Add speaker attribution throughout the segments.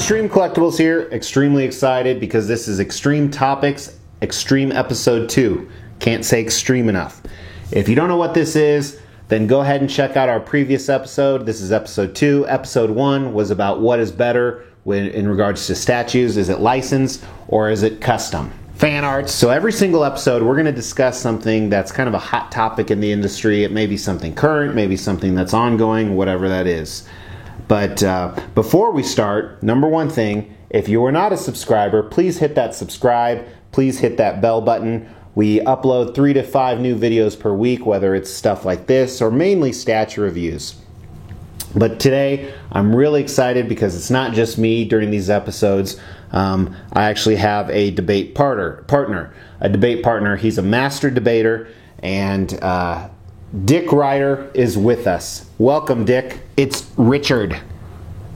Speaker 1: Extreme Collectibles here, extremely excited because this is Extreme Topics, Extreme Episode 2. Can't say extreme enough. If you don't know what this is, then go ahead and check out our previous episode. This is Episode 2. Episode 1 was about what is better in regards to statues. Is it licensed or is it custom? Fan art. So every single episode we're going to discuss something that's kind of a hot topic in the industry. It may be something current, maybe something that's ongoing, whatever that is. But before we start, number one thing, if you are not a subscriber, please hit that subscribe. Please hit that bell button. We upload 3 to 5 new videos per week, whether it's stuff like this or mainly statue reviews. But today, I'm really excited because it's not just me during these episodes. I actually have a debate partner. A debate partner. He's a master debater, and Dick Ryder is with us. Welcome, Dick. It's Richard.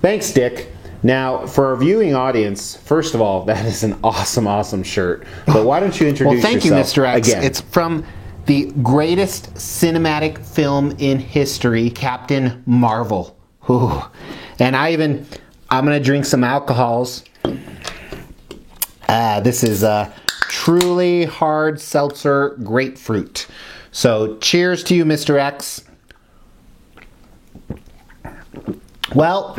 Speaker 1: Thanks, Dick. Now, for our viewing audience, first of all, that is an awesome shirt. But why don't you introduce yourself?
Speaker 2: Well, thank you, Mr. X.
Speaker 1: Again.
Speaker 2: It's from the greatest cinematic film in history, Captain Marvel. Ooh. And I'm going to drink some alcohols. This is Truly Hard Seltzer Grapefruit. So, cheers to you, Mr. X. Well,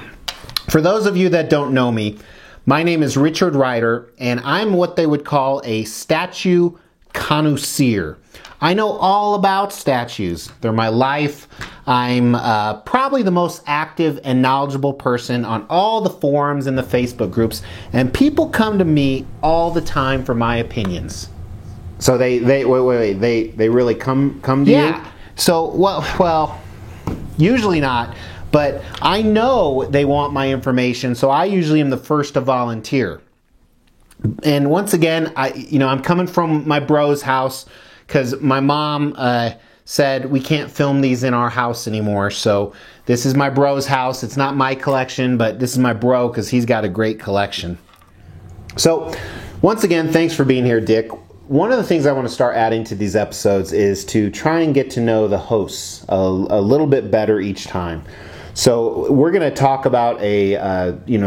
Speaker 2: for those of you that don't know me, my name is Richard Ryder, and I'm what they would call a statue connoisseur. I know all about statues. They're my life. I'm probably the most active and knowledgeable person on all the forums and the Facebook groups, and people come to me all the time for my opinions.
Speaker 1: So they really come to you?
Speaker 2: Yeah. So, well, usually not. But I know they want my information, so I usually am the first to volunteer. And once again, I'm coming from my bro's house because my mom said we can't film these in our house anymore. So this is my bro's house. It's not my collection, but this is my bro because he's got a great collection. So once again, thanks for being here, Dick. One of the things I want to start adding to these episodes is to try and get to know the hosts a little bit better each time. So we're going to talk about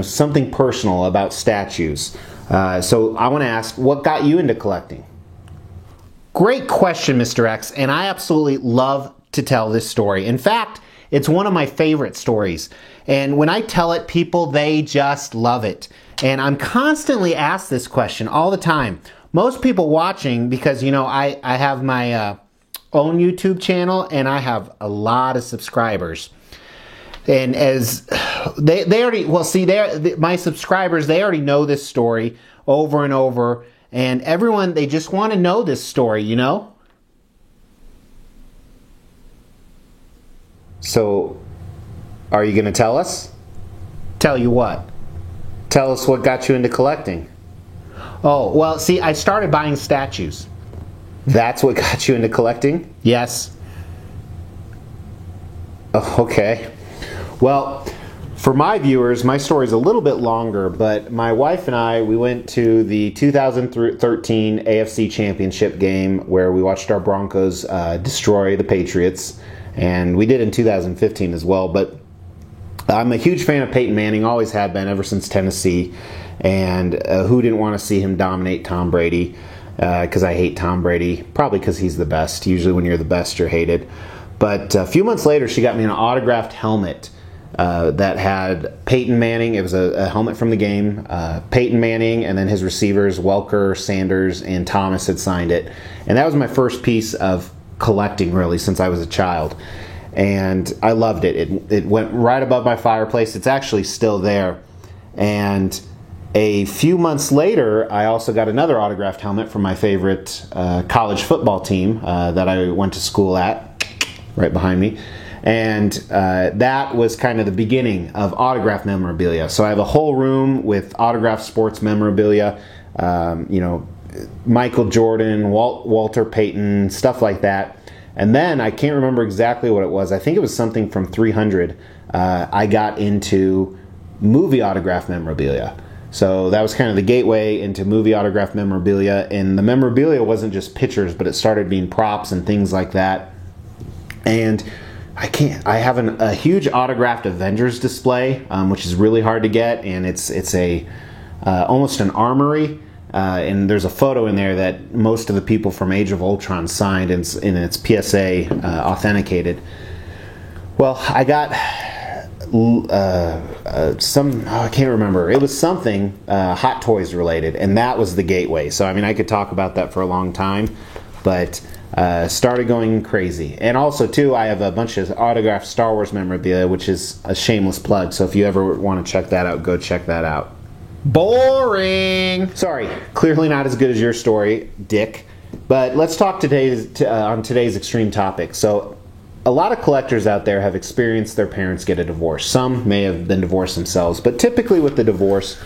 Speaker 2: something personal about statues. So I want to ask, what got you into collecting? Great question, Mr. X, and I absolutely love to tell this story. In fact, it's one of my favorite stories. And when I tell it, people, they just love it. And I'm constantly asked this question all the time. Most people watching, because, I have my own YouTube channel, and I have a lot of subscribers. And as they already, my subscribers, they already know this story over and over. And everyone, they just want to know this story,
Speaker 1: So, are you going to tell us?
Speaker 2: Tell you what?
Speaker 1: Tell us what got you into collecting.
Speaker 2: Oh, well, I started buying statues.
Speaker 1: That's what got you into collecting?
Speaker 2: Yes.
Speaker 1: Oh, okay. Well, for my viewers, my story's a little bit longer, but my wife and I, we went to the 2013 AFC Championship game where we watched our Broncos destroy the Patriots, and we did in 2015 as well, but I'm a huge fan of Peyton Manning, always have been ever since Tennessee, and who didn't want to see him dominate Tom Brady, because I hate Tom Brady, probably because he's the best. Usually when you're the best, you're hated. But a few months later, she got me an autographed helmet that had Peyton Manning. It was a helmet from the game. Peyton Manning and then his receivers, Welker, Sanders, and Thomas had signed it. And that was my first piece of collecting, really, since I was a child. And I loved it. It went right above my fireplace. It's actually still there. And a few months later, I also got another autographed helmet from my favorite college football team that I went to school at, right behind me. And that was kind of the beginning of autographed memorabilia. So I have a whole room with autographed sports memorabilia, Michael Jordan, Walter Payton, stuff like that. And then I can't remember exactly what it was. I think it was something from 300. I got into movie autographed memorabilia. So that was kind of the gateway into movie autographed memorabilia. And the memorabilia wasn't just pictures, but it started being props and things like that. And I can't. I have a huge autographed Avengers display, which is really hard to get, and it's a almost an armory. And there's a photo in there that most of the people from Age of Ultron signed, and it's PSA authenticated. Well, I got I can't remember. It was something Hot Toys related, and that was the gateway. So I mean, I could talk about that for a long time, but started going crazy. And also too, I have a bunch of autographed Star Wars memorabilia, which is a shameless plug. So if you ever want to check that out, go check that out.
Speaker 2: Boring.
Speaker 1: Sorry, clearly not as good as your story, Dick. But let's talk on today's extreme topic. So, a lot of collectors out there have experienced their parents get a divorce. Some may have been divorced themselves, but typically with the divorce,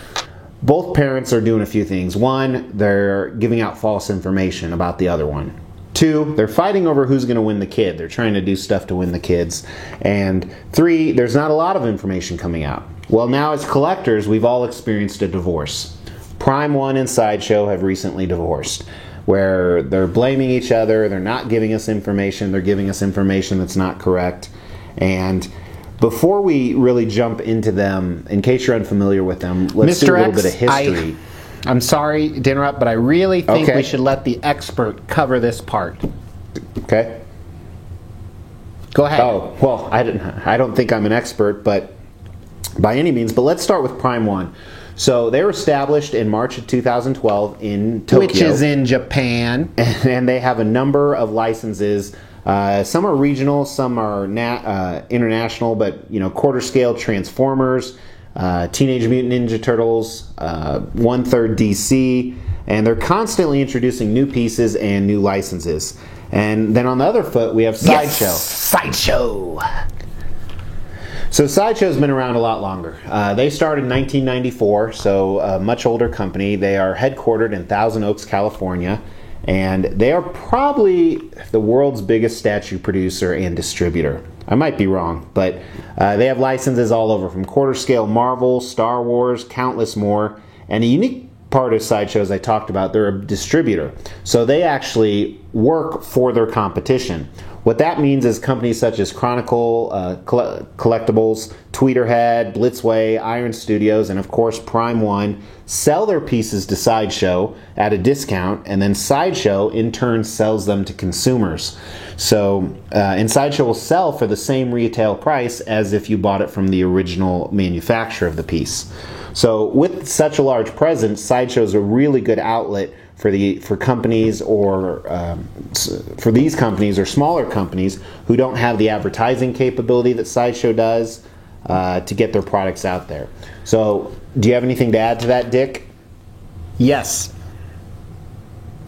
Speaker 1: both parents are doing a few things. One, they're giving out false information about the other one. Two, they're fighting over who's going to win the kid. They're trying to do stuff to win the kids. And three, there's not a lot of information coming out. Well, now as collectors, we've all experienced a divorce. Prime One and Sideshow have recently divorced, where they're blaming each other, they're not giving us information, they're giving us information that's not correct. And before we really jump into them, in case you're unfamiliar with them, let's do a little bit of history.
Speaker 2: I'm sorry to interrupt, but I really think we should let the expert cover this part.
Speaker 1: Okay.
Speaker 2: Go ahead.
Speaker 1: Oh, well, I don't think I'm an expert, but by any means. But let's start with Prime One. So they were established in March of 2012 in Tokyo.
Speaker 2: Which is in Japan.
Speaker 1: And they have a number of licenses. Some are regional, some are international, but quarter scale Transformers, Teenage Mutant Ninja Turtles, 1/3 DC, and they're constantly introducing new pieces and new licenses. And then on the other foot, we have Sideshow.
Speaker 2: Yes, Sideshow.
Speaker 1: So Sideshow's been around a lot longer. They started in 1994, so a much older company. They are headquartered in Thousand Oaks, California, and they are probably the world's biggest statue producer and distributor. I might be wrong, but they have licenses all over, from quarter scale Marvel, Star Wars, countless more. And a unique part of Sideshow, as I talked about, they're a distributor. So they actually work for their competition. What that means is companies such as Chronicle Collectibles, Tweeterhead, Blitzway, Iron Studios, and of course Prime One sell their pieces to Sideshow at a discount, and then Sideshow in turn sells them to consumers. So, and Sideshow will sell for the same retail price as if you bought it from the original manufacturer of the piece. So with such a large presence, Sideshow is a really good outlet for companies, or for these companies or smaller companies who don't have the advertising capability that Sideshow does to get their products out there. So, do you have anything to add to that, Dick?
Speaker 2: Yes.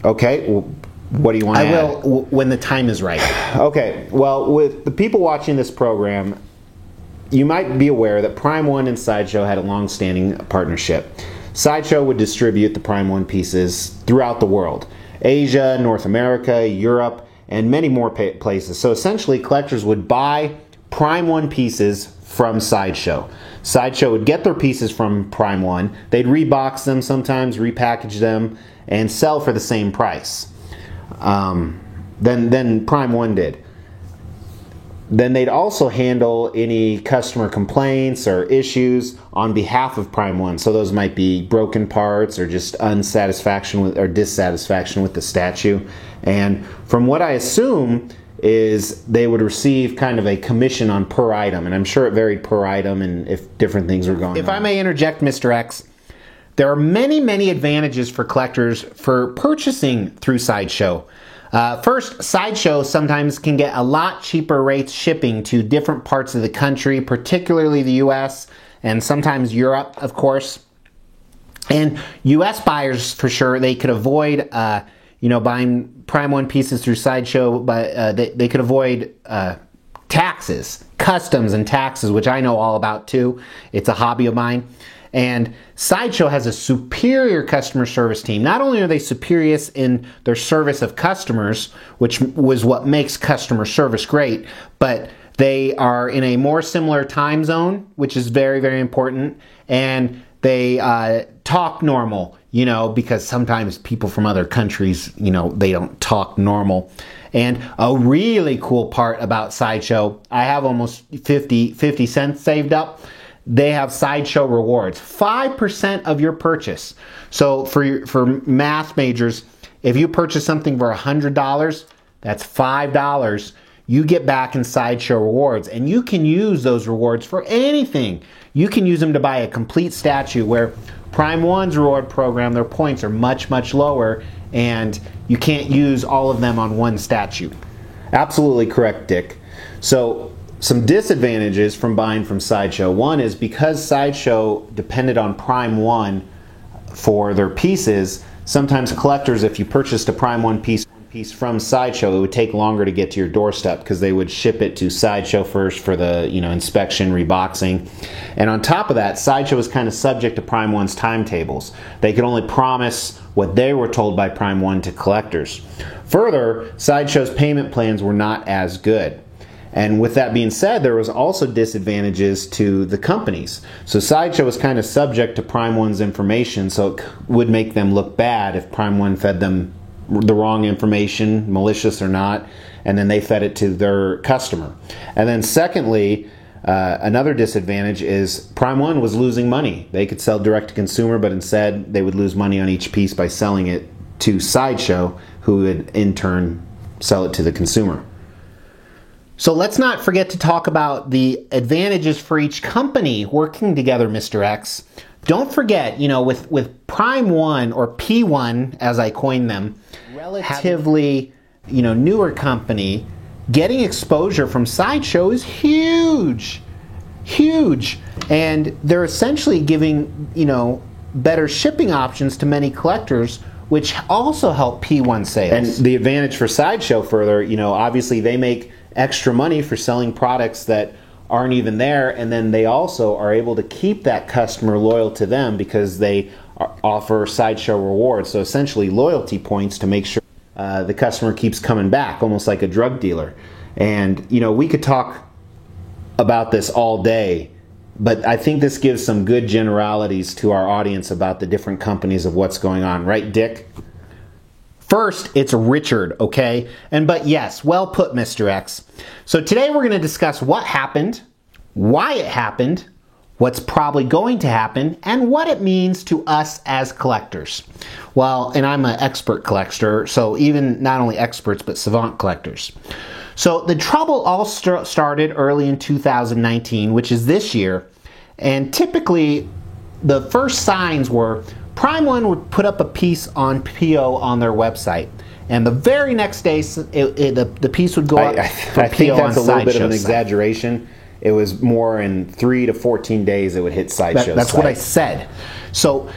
Speaker 1: Okay. Well, what do you want to add?
Speaker 2: I will when the time is right.
Speaker 1: Okay. Well, with the people watching this program, you might be aware that Prime One and Sideshow had a long-standing partnership. Sideshow would distribute the Prime One pieces throughout the world. Asia, North America, Europe, and many more places. So essentially, collectors would buy Prime One pieces from Sideshow. Sideshow would get their pieces from Prime One. They'd rebox them sometimes, repackage them, and sell for the same price. Then Prime One did. Then they'd also handle any customer complaints or issues on behalf of Prime One. So those might be broken parts or just dissatisfaction with the statue. And from what I assume is they would receive kind of a commission on per item. And I'm sure it varied per item and if different things were going on.
Speaker 2: If I may interject, Mr. X, there are many, many advantages for collectors for purchasing through Sideshow. First, Sideshow sometimes can get a lot cheaper rates shipping to different parts of the country, particularly the U.S. and sometimes Europe, of course. And U.S. buyers, for sure, they could avoid, buying Prime One pieces through Sideshow, but they could avoid taxes, customs and taxes, which I know all about too. It's a hobby of mine. And Sideshow has a superior customer service team. Not only are they superior in their service of customers, which was what makes customer service great, but they are in a more similar time zone, which is very, very important. And they talk normal, because sometimes people from other countries, they don't talk normal. And a really cool part about Sideshow, I have almost 50 cents saved up. They have Sideshow rewards, 5% of your purchase. So for math majors, if you purchase something for $100, that's $5 you get back in Sideshow rewards, and you can use those rewards for anything. You can use them to buy a complete statue, where Prime One's reward program, their points are much, much lower, and you can't use all of them on one statue.
Speaker 1: Absolutely correct, Dick. So some disadvantages from buying from Sideshow. One is because Sideshow depended on Prime One for their pieces, sometimes collectors, if you purchased a Prime One piece from Sideshow, it would take longer to get to your doorstep because they would ship it to Sideshow first for the inspection, reboxing. And on top of that, Sideshow was kind of subject to Prime One's timetables. They could only promise what they were told by Prime One to collectors. Further, Sideshow's payment plans were not as good. And with that being said, there was also disadvantages to the companies. So Sideshow was kind of subject to Prime One's information, so it would make them look bad if Prime One fed them the wrong information, malicious or not, and then they fed it to their customer. And then secondly, another disadvantage is Prime One was losing money. They could sell direct to consumer, but instead they would lose money on each piece by selling it to Sideshow, who would in turn sell it to the consumer.
Speaker 2: So let's not forget to talk about the advantages for each company working together, Mr. X. Don't forget, with Prime One, or P1 as I coined them, relatively newer company, getting exposure from Sideshow is huge. And they're essentially giving better shipping options to many collectors, which also help P1 sales.
Speaker 1: And the advantage for Sideshow further, obviously they make extra money for selling products that aren't even there, and then they also are able to keep that customer loyal to them because they offer Sideshow rewards, so essentially loyalty points to make sure the customer keeps coming back, almost like a drug dealer. And we could talk about this all day, but I think this gives some good generalities to our audience about the different companies of what's going on, right, Dick?
Speaker 2: First, it's Richard, okay? But yes, well put, Mr. X. So today we're going to discuss what happened, why it happened, what's probably going to happen, and what it means to us as collectors. Well, and I'm an expert collector, so even not only experts, but savant collectors. So the trouble all started early in 2019, which is this year, and typically the first signs were Prime One would put up a piece on PO on their website, and the very next day the piece would go up for
Speaker 1: I think
Speaker 2: PO
Speaker 1: that's
Speaker 2: on
Speaker 1: a little bit of an
Speaker 2: Sideshow's site.
Speaker 1: exaggeration. It was more in 3 to 14 days it would hit Sideshow's
Speaker 2: That's
Speaker 1: site.
Speaker 2: what I said. So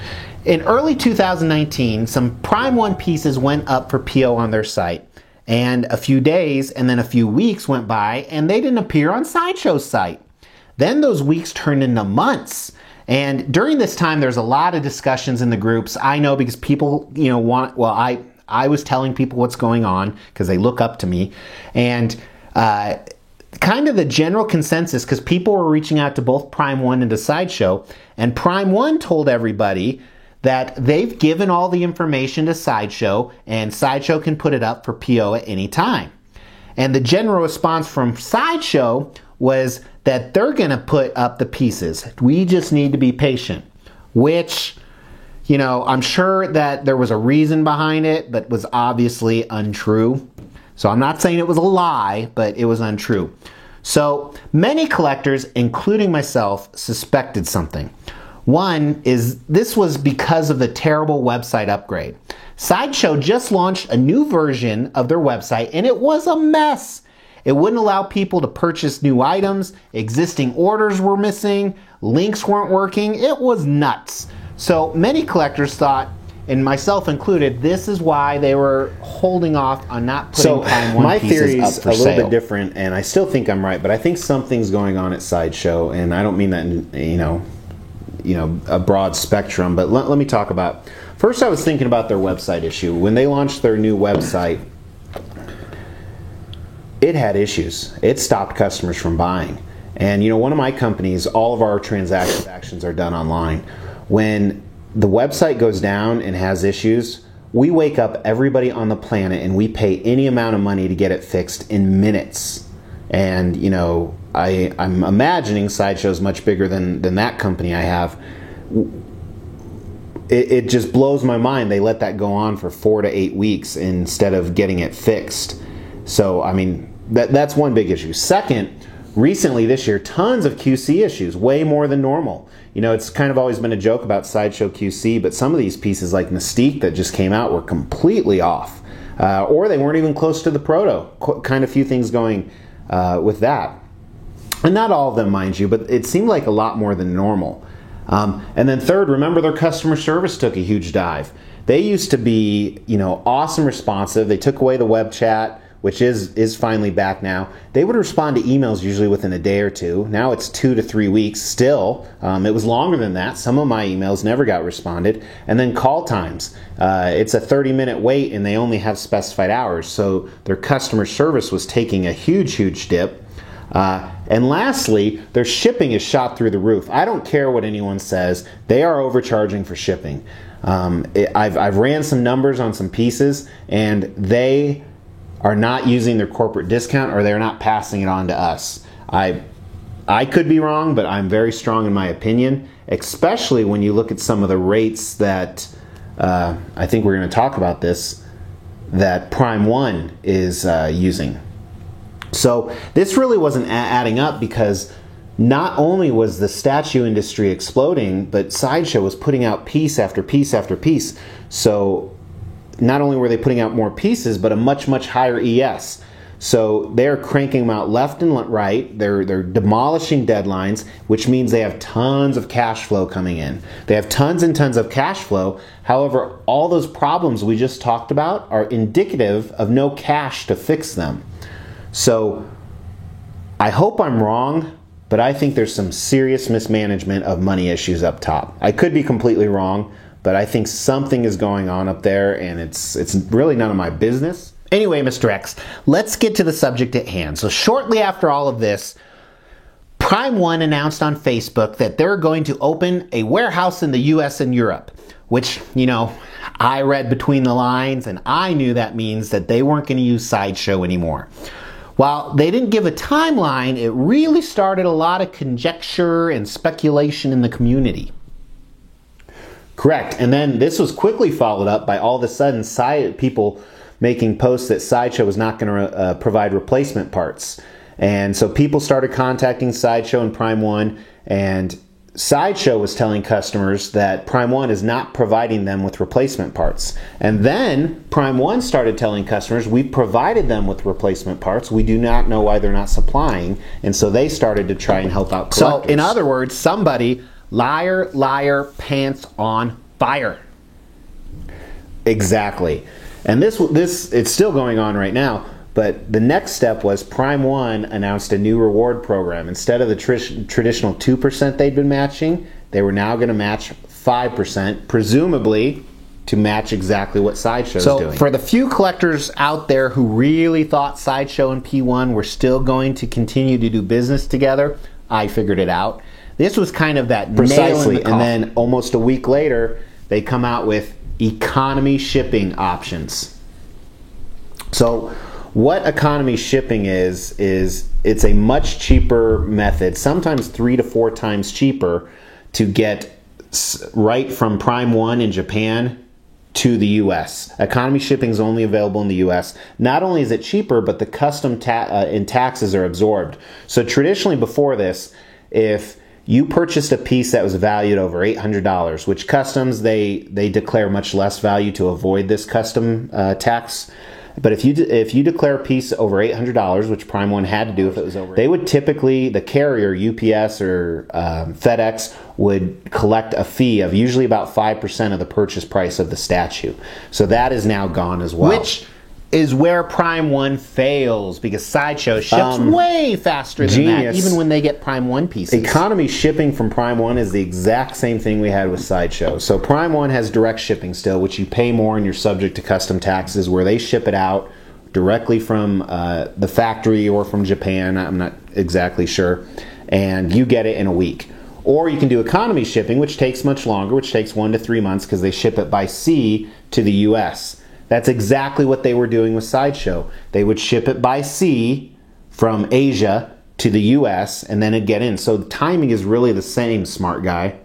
Speaker 2: in early 2019, some Prime One pieces went up for PO on their site, and a few days and then a few weeks went by and they didn't appear on Sideshow's site. Then those weeks turned into months. And during this time, there's a lot of discussions in the groups. I know because people, I was telling people what's going on because they look up to me. And kind of the general consensus, because people were reaching out to both Prime One and to Sideshow, and Prime One told everybody that they've given all the information to Sideshow, and Sideshow can put it up for PO at any time. And the general response from Sideshow was that they're going to put up the pieces. We just need to be patient, which, I'm sure that there was a reason behind it, but was obviously untrue. So I'm not saying it was a lie, but it was untrue. So many collectors, including myself, suspected something. One is this was because of the terrible website upgrade. Sideshow just launched a new version of their website, and it was a mess. It wouldn't allow people to purchase new items, existing orders were missing, links weren't working, it was nuts. So many collectors thought, and myself included, this is why they were holding off on not putting Prime One pieces up for sale.
Speaker 1: My theory is a little bit different, and I still think I'm right, but I think something's going on at Sideshow, and I don't mean that in, a broad spectrum, but let me talk about. First, I was thinking about their website issue. When they launched their new website, it had issues. It stopped customers from buying. And one of my companies, all of our transactions are done online. when the website goes down and has issues, we wake up everybody on the planet and we pay any amount of money to get it fixed in minutes. And, you know, I'm imagining Sideshow's much bigger than that company I have. It just blows my mind they let that go on for 4 to 8 weeks instead of getting it fixed. So, I mean, that's one big issue. Second, recently this year, tons of QC issues, way more than normal. You know, it's kind of always been a joke about Sideshow QC, but some of these pieces like Mystique that just came out were completely off. Or they weren't even close to the proto. Kind of few things going with that. And not all of them, mind you, but it seemed like a lot more than normal. And then third, remember their customer service took a huge dive. They used to be, you know, awesome responsive. They took away the web chat, which is finally back now. They would respond to emails usually within a day or two. Now it's 2 to 3 weeks still. It was longer than that. Some of my emails never got responded. And then call times. It's a 30-minute wait and they only have specified hours. So their customer service was taking a huge dip. And lastly, their shipping is shot through the roof. I don't care what anyone says. They are overcharging for shipping. I've ran some numbers on some pieces and they are not using their corporate discount or they're not passing it on to us. I could be wrong, but I'm very strong in my opinion, especially when you look at some of the rates that I think we're going to talk about this, that Prime One is using. So this really wasn't adding up because not only was the statue industry exploding, but Sideshow was putting out piece after piece after piece. So not only were they putting out more pieces, but a much higher ES. So they're cranking them out left and right. They're demolishing deadlines, which means they have tons of cash flow coming in. They have tons and tons of cash flow. However, all those problems we just talked about are indicative of no cash to fix them. So I hope I'm wrong, but I think there's some serious mismanagement of money issues up top. I could be completely wrong, but I think something is going on up there, and it's really none of my business.
Speaker 2: Anyway, Mr. X, let's get to the subject at hand. So shortly after all of this, Prime One announced on Facebook that they're going to open a warehouse in the US and Europe, which, you know, I read between the lines, and I knew that means that they weren't going to use Sideshow anymore. While they didn't give a timeline, it really started a lot of conjecture and speculation in the community.
Speaker 1: Correct. And then this was quickly followed up by all of a sudden people making posts that Sideshow was not going to provide replacement parts. And so people started contacting Sideshow and Prime One, and Sideshow was telling customers that Prime One is not providing them with replacement parts. And then Prime One started telling customers, we provided them with replacement parts. We do not know why they're not supplying. And so they started to try and help out collectors.
Speaker 2: So in other words, somebody, liar, pants on fire.
Speaker 1: Exactly. And this it's still going on right now. But the next step was Prime One announced a new reward program. Instead of the traditional 2% they'd been matching, they were now going to match 5%, presumably to match exactly what Sideshow's doing.
Speaker 2: So for the few collectors out there who really thought Sideshow and P1 were still going to continue to do business together, I figured it out. This was kind of that nail in the coffin.
Speaker 1: And then almost a week later, they come out with economy shipping options. So what economy shipping is it's a much cheaper method, sometimes 3 to 4 times cheaper, to get right from Prime One in Japan to the US. Economy shipping is only available in the US. Not only is it cheaper, but the custom and taxes are absorbed. So traditionally before this, if you purchased a piece that was valued over $800, which customs, they declare much less value to avoid this custom tax. But if you declare a piece over $800, which Prime One had to do if it was over, they would typically, the carrier, UPS or FedEx, would collect a fee of usually about 5% of the purchase price of the statue. So that is now gone as well.
Speaker 2: Which is where Prime One fails, because Sideshow ships way faster than that, even when they get Prime One pieces.
Speaker 1: Economy shipping from Prime One is the exact same thing we had with Sideshow. So Prime One has direct shipping still, which you pay more and you're subject to custom taxes, where they ship it out directly from the factory or from Japan. I'm not exactly sure. And you get it in a week. Or you can do economy shipping, which takes much longer, which takes 1 to 3 months because they ship it by sea to the US. That's exactly what they were doing with Sideshow. They would ship it by sea from Asia to the US and then it'd get in. So the timing is really the same, smart guy.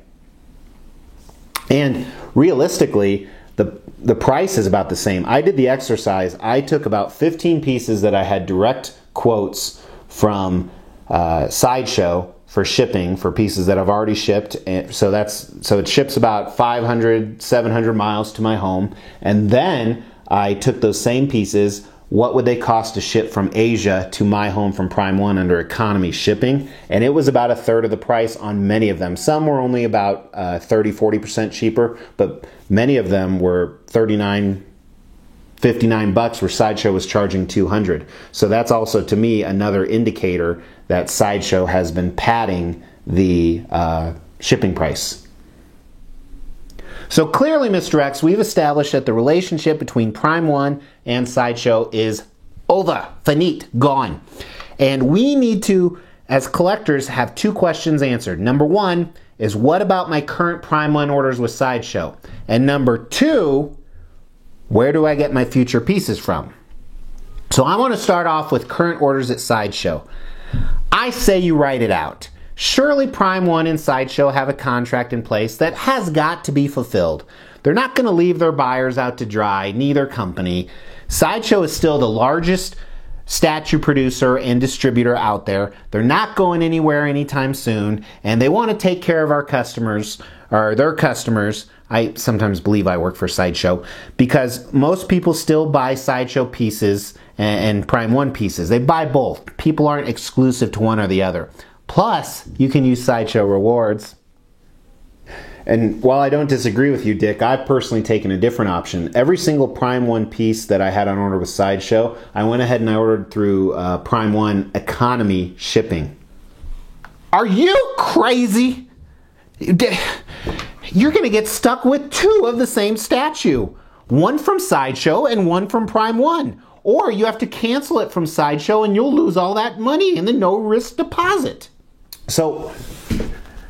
Speaker 1: And realistically, the price is about the same. I did the exercise. I took about 15 pieces that I had direct quotes from Sideshow for shipping for pieces that I've already shipped. And so it ships about 500, 700 miles to my home. And then I took those same pieces. What would they cost to ship from Asia to my home from Prime One under economy shipping? And it was about a third of the price on many of them. Some were only about 30, 40% cheaper, but many of them were $39, $59, where Sideshow was charging $200. So that's also, to me, another indicator that Sideshow has been padding the shipping price. So clearly, Mr. X, we've established that the relationship between Prime One and Sideshow is over, finite, gone. And we need to, as collectors, have 2 questions answered. Number 1 is, what about my current Prime One orders with Sideshow? And number 2, where do I get my future pieces from? So I want to start off with current orders at Sideshow. I say you write it out. Surely Prime One and Sideshow have a contract in place that has got to be fulfilled. They're not going to leave their buyers out to dry, neither company. Sideshow is still the largest statue producer and distributor out there. They're not going anywhere anytime soon, and they want to take care of our customers, or their customers. I sometimes believe I work for Sideshow, because most people still buy Sideshow pieces and Prime One pieces. They buy both. People aren't exclusive to one or the other. Plus, you can use Sideshow rewards. And while I don't disagree with you, Dick, I've personally taken a different option. Every single Prime One piece that I had on order with Sideshow, I went ahead and I ordered through Prime One economy shipping. Are you crazy? You're going to get stuck with 2 of the same statue. One from Sideshow and one from Prime One. Or you have to cancel it from Sideshow and you'll lose all that money in the no-risk deposit. So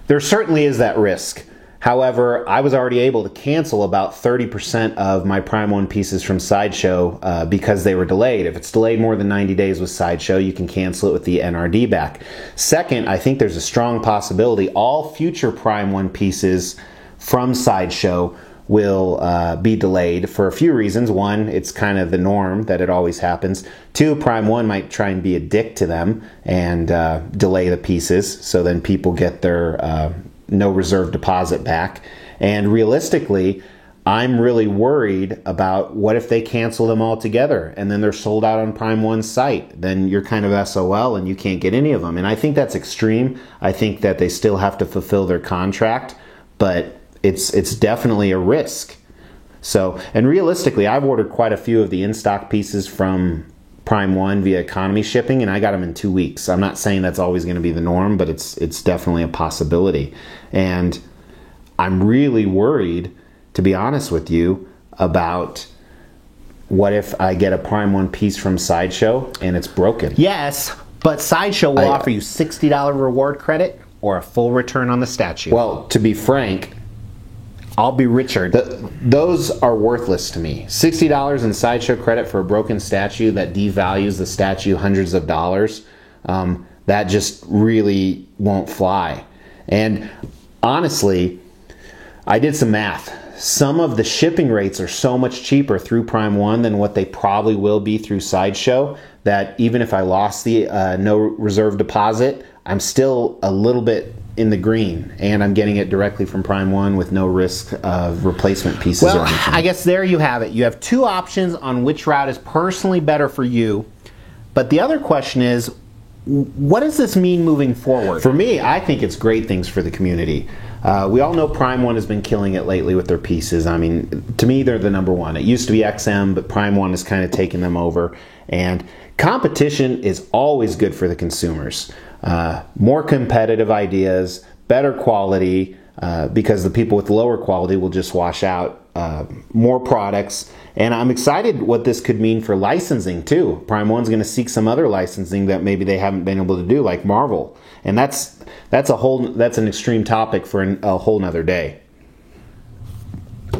Speaker 1: there certainly is that risk. However, I was already able to cancel about 30% of my Prime One pieces from Sideshow because they were delayed. If it's delayed more than 90 days with Sideshow, you can cancel it with the NRD back. Second, I think there's a strong possibility all future Prime One pieces from Sideshow will be delayed for a few reasons. 1, it's kind of the norm that it always happens. 2, Prime One might try and be a dick to them and delay the pieces, so then people get their no reserve deposit back. And realistically, I'm really worried about what if they cancel them all together and then they're sold out on Prime One's site. Then you're kind of SOL and you can't get any of them. And I think that's extreme. I think that they still have to fulfill their contract, but it's definitely a risk. So, and realistically, I've ordered quite a few of the in-stock pieces from Prime One via economy shipping, and I got them in 2 weeks. I'm not saying that's always going to be the norm, but it's definitely a possibility. And I'm really worried, to be honest with you, about what if I get a Prime One piece from Sideshow and it's broken. Yes, but Sideshow will offer you $60 reward credit or a full return on the statue. Well, to be frank, I'll be Richard. Those are worthless to me. $60 in Sideshow credit for a broken statue that devalues the statue hundreds of dollars, that just really won't fly. And honestly, I did some math. Some of the shipping rates are so much cheaper through Prime One than what they probably will be through Sideshow that even if I lost the no reserve deposit, I'm still a little bit in the green, and I'm getting it directly from Prime One with no risk of replacement pieces or anything. I guess there you have it. You have 2 options on which route is personally better for you. But the other question is, what does this mean moving forward? For me, I think it's great things for the community. We all know Prime One has been killing it lately with their pieces. I mean, to me, they're the number one. It used to be XM, but Prime One has kind of taken them over. And competition is always good for the consumers. More competitive ideas, better quality, because the people with lower quality will just wash out more products. And I'm excited what this could mean for licensing too. Prime One's going to seek some other licensing that maybe they haven't been able to do, like Marvel, and that's an extreme topic for a whole nother day.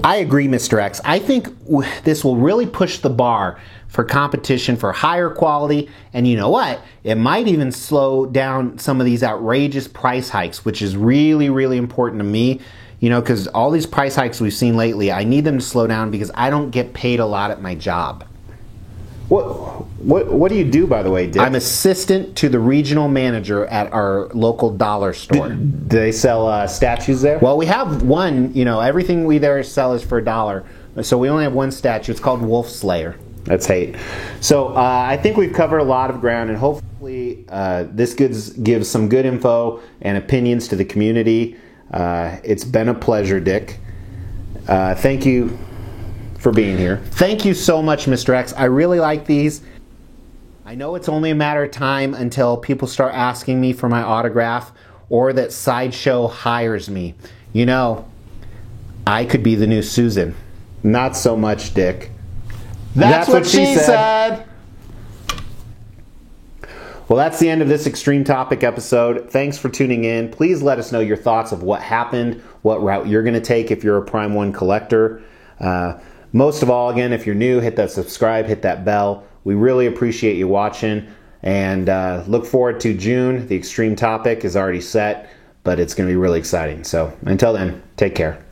Speaker 1: I agree, Mr. X. I think this will really push the bar for competition for higher quality, and you know what? It might even slow down some of these outrageous price hikes, which is really, really important to me. You know, because all these price hikes we've seen lately, I need them to slow down because I don't get paid a lot at my job.
Speaker 2: What do you do, by the way, Dick?
Speaker 1: I'm assistant to the regional manager at our local dollar store.
Speaker 2: Do they sell statues there?
Speaker 1: Well, we have one. You know, everything we there sell is for $1, so we only have one statue. It's called Wolf Slayer.
Speaker 2: That's hate. So I think we've covered a lot of ground, and hopefully this gives some good info and opinions to the community. It's been a pleasure, Dick. Thank you for being here.
Speaker 1: Thank you so much, Mr. X. I really like these. I know it's only a matter of time until people start asking me for my autograph or that Sideshow hires me. You know, I could be the new Susan.
Speaker 2: Not so much, Dick.
Speaker 1: That's what she said.
Speaker 2: Well, that's the end of this Extreme Topic episode. Thanks for tuning in. Please let us know your thoughts of what happened, what route you're going to take if you're a Prime One collector. Most of all, again, if you're new, hit that subscribe, hit that bell. We really appreciate you watching, and look forward to June. The Extreme Topic is already set, but it's going to be really exciting. So until then, take care.